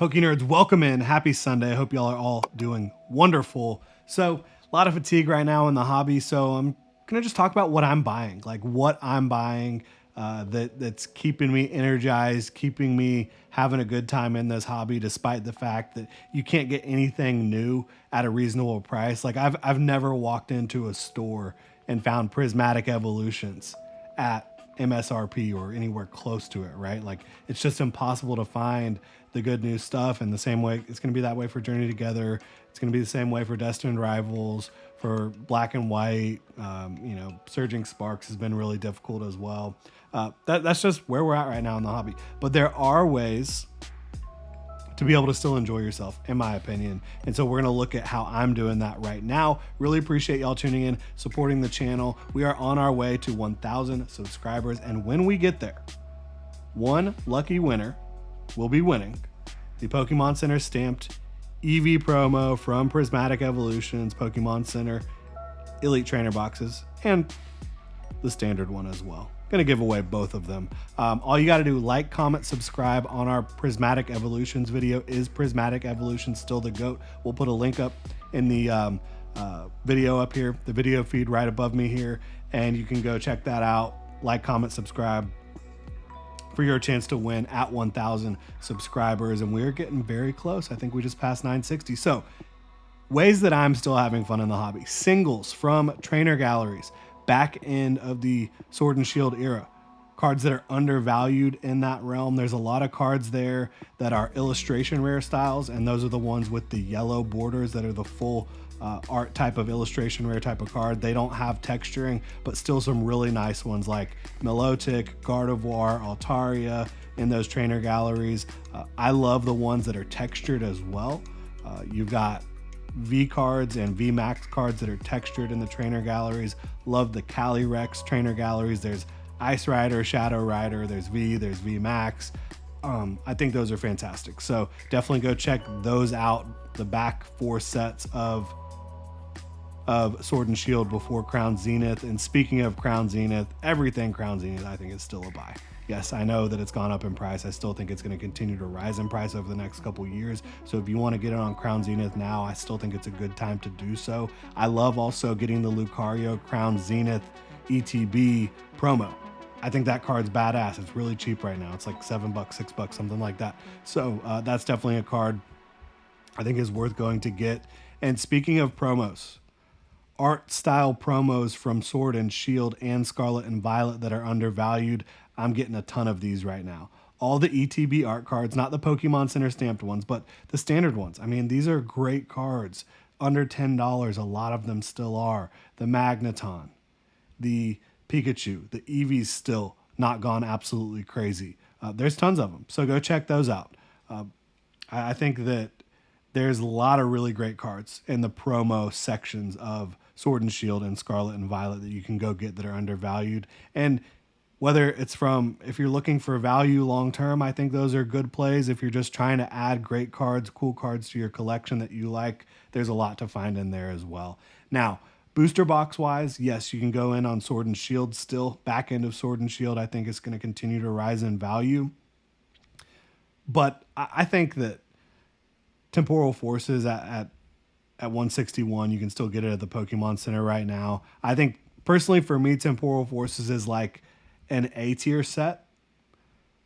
Poke Nerds, welcome in. Happy Sunday. I hope y'all are all doing wonderful. So, a lot of fatigue right now in the hobby, so I'm going to just talk about what I'm buying, like what I'm buying that's keeping me energized, keeping me having a good time in this hobby, despite the fact that you can't get anything new at a reasonable price. Like, I've never walked into a store and found prismatic evolutions at MSRP or anywhere close to it, right? Like it's just impossible to find the good new stuff. And the same way, it's going to be that way for Journey Together. It's going to be the same way for Destined Rivals, for Black and White. Surging Sparks has been really difficult as well. That's just where we're at right now in the hobby. But there are ways to be able to still enjoy yourself, in my opinion. And so we're going to look at how I'm doing that right now. Really appreciate y'all tuning in, supporting the channel. We are on our way to 1,000 subscribers. And when we get there, one lucky winner will be winning the Pokemon Center stamped EV promo from Prismatic Evolutions, Pokemon Center Elite Trainer boxes, and the standard one as well. Gonna give away both of them. All you gotta do, like, comment, subscribe on our Prismatic Evolutions video. Is Prismatic Evolution still the GOAT? We'll put a link up in the video up here, the video feed right above me here, and you can go check that out. Like, comment, subscribe for your chance to win at 1,000 subscribers. And we're getting very close. I think we just passed 960. So ways that I'm still having fun in the hobby: singles from trainer galleries, back end of the Sword and Shield era, cards that are undervalued in that realm. There's a lot of cards there that are illustration rare styles, and those are the ones with the yellow borders that are the full art type of illustration rare type of card. They don't have texturing, but still some really nice ones like Milotic, Gardevoir, Altaria in those trainer galleries. I love the ones that are textured as well. You've got V cards and V Max cards that are textured in the trainer galleries. Love the Calyrex trainer galleries. There's Ice Rider, Shadow Rider, there's V Max. I think those are fantastic. So definitely go check those out. The back 4 sets of Sword and Shield before Crown Zenith. And speaking of Crown Zenith, everything Crown Zenith I think is still a buy. Yes, I know that it's gone up in price. I still think it's going to continue to rise in price over the next couple years. So if you want to get it on Crown Zenith now, I still think it's a good time to do so. I love also getting the Lucario Crown Zenith ETB promo. I think that card's badass. It's really cheap right now. It's like $7, $6, something like that. So that's definitely a card I think is worth going to get. And speaking of promos, art style promos from Sword and Shield and Scarlet and Violet that are undervalued. I'm getting a ton of these right now. All the ETB art cards, not the Pokemon Center stamped ones, but the standard ones. I mean, these are great cards. Under $10, a lot of them still are. The Magneton, the Pikachu, the Eevee's still not gone absolutely crazy. There's tons of them, so go check those out. I think that there's a lot of really great cards in the promo sections of Sword and Shield and Scarlet and Violet that you can go get that are undervalued. And whether it's from, if you're looking for value long term, I think those are good plays. If you're just trying to add great cards, cool cards to your collection that you like, there's a lot to find in there as well. Now, booster box wise, yes, you can go in on Sword and Shield still. Back end of Sword and Shield, I think it's going to continue to rise in value. But I think that Temporal Forces at 161, you can still get it at the Pokemon Center right now. I think personally for me, Temporal Forces is like an A tier set,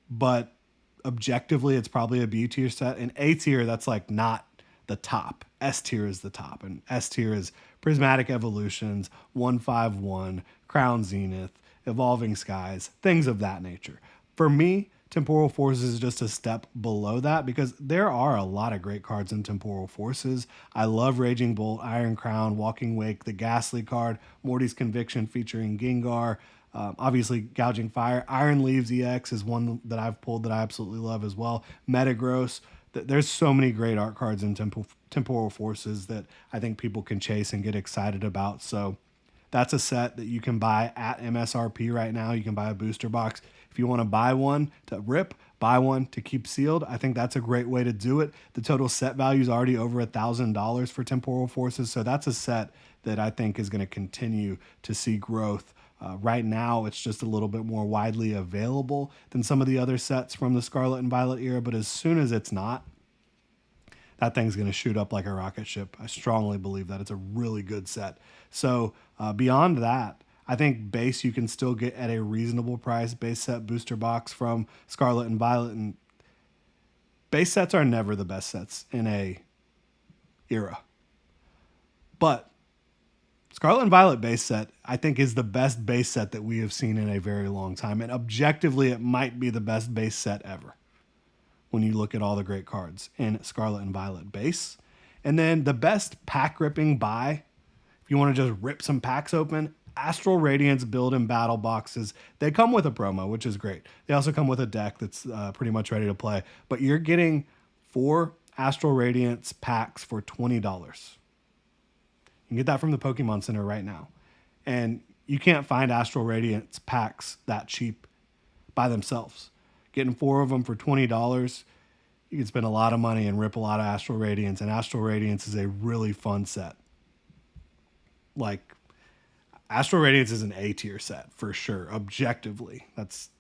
but objectively it's probably a B tier set. And A tier, that's like not the top. S tier is the top, and S tier is Prismatic Evolutions, 151, Crown Zenith, Evolving Skies, things of that nature. For me, Temporal Forces is just a step below that because there are a lot of great cards in Temporal Forces. I love Raging Bolt, Iron Crown, Walking Wake, the Ghastly card, Morty's Conviction featuring Gengar, obviously Gouging Fire. Iron Leaves EX is one that I've pulled that I absolutely love as well. Metagross. There's so many great art cards in Temporal Forces that I think people can chase and get excited about. So that's a set that you can buy at MSRP right now. You can buy a booster box. If you want to buy one to rip, buy one to keep sealed, I think that's a great way to do it. The total set value is already over $1,000 for Temporal Forces. So that's a set that I think is going to continue to see growth. Right now, it's just a little bit more widely available than some of the other sets from the Scarlet and Violet era. But as soon as it's not, that thing's going to shoot up like a rocket ship. I strongly believe that it's a really good set. So beyond that, I think base you can still get at a reasonable price. Base set booster box from Scarlet and Violet, and base sets are never the best sets in a era. But Scarlet and Violet base set, I think, is the best base set that we have seen in a very long time. And objectively, it might be the best base set ever when you look at all the great cards in Scarlet and Violet base. And then the best pack ripping buy, if you want to just rip some packs open, Astral Radiance build and battle boxes. They come with a promo, which is great. They also come with a deck that's pretty much ready to play. But you're getting 4 Astral Radiance packs for $20. You can get that from the Pokemon Center right now. And you can't find Astral Radiance packs that cheap by themselves. Getting 4 of them for $20, you can spend a lot of money and rip a lot of Astral Radiance. And Astral Radiance is a really fun set. Like, Astral Radiance is an A tier set for sure, objectively. That's,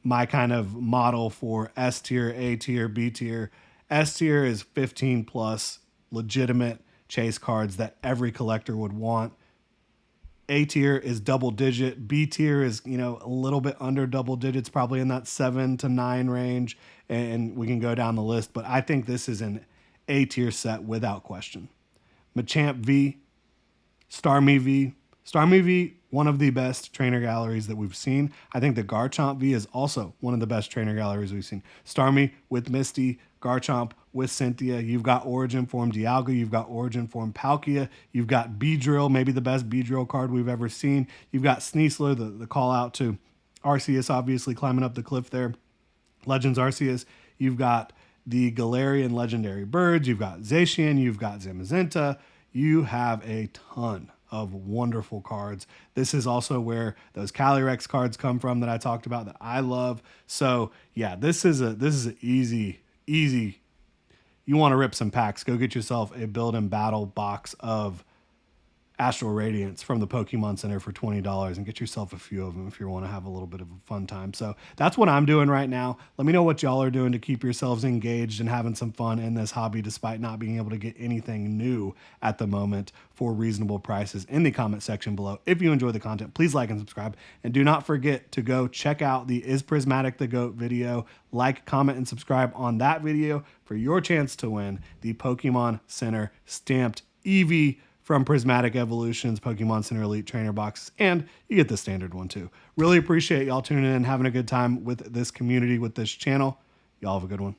my kind of model for S tier, A tier, B tier. S tier is 15 plus legitimate chase cards that every collector would want. A tier is double digit. B tier is, a little bit under double digits, probably in that 7 to 9 range. And we can go down the list, but I think this is an A tier set without question. Machamp V, Starmie V. Starmie V, one of the best trainer galleries that we've seen. I think the Garchomp V is also one of the best trainer galleries we've seen. Starmie with Misty, Garchomp with Cynthia. You've got Origin Form Dialga. You've got Origin Form Palkia. You've got Beedrill, maybe the best Beedrill card we've ever seen. You've got Sneasler, the call out to Arceus, obviously climbing up the cliff there. Legends Arceus. You've got the Galarian Legendary Birds. You've got Zacian. You've got Zamazenta. You have a ton of wonderful cards. This is also where those Calyrex cards come from that I talked about that I love. So yeah, this is an easy. You want to rip some packs, go get yourself a build and battle box of Astral Radiance from the Pokemon Center for $20 and get yourself a few of them if you want to have a little bit of a fun time. So that's what I'm doing right now. Let me know what y'all are doing to keep yourselves engaged and having some fun in this hobby despite not being able to get anything new at the moment for reasonable prices in the comment section below. If you enjoy the content, please like and subscribe. And do not forget to go check out the Is Prismatic the GOAT video. Like, comment, and subscribe on that video for your chance to win the Pokemon Center stamped Eevee from Prismatic Evolutions Pokemon Center Elite Trainer boxes, and you get the standard one too. Really appreciate y'all tuning in and having a good time with this community, with this channel. Y'all have a good one.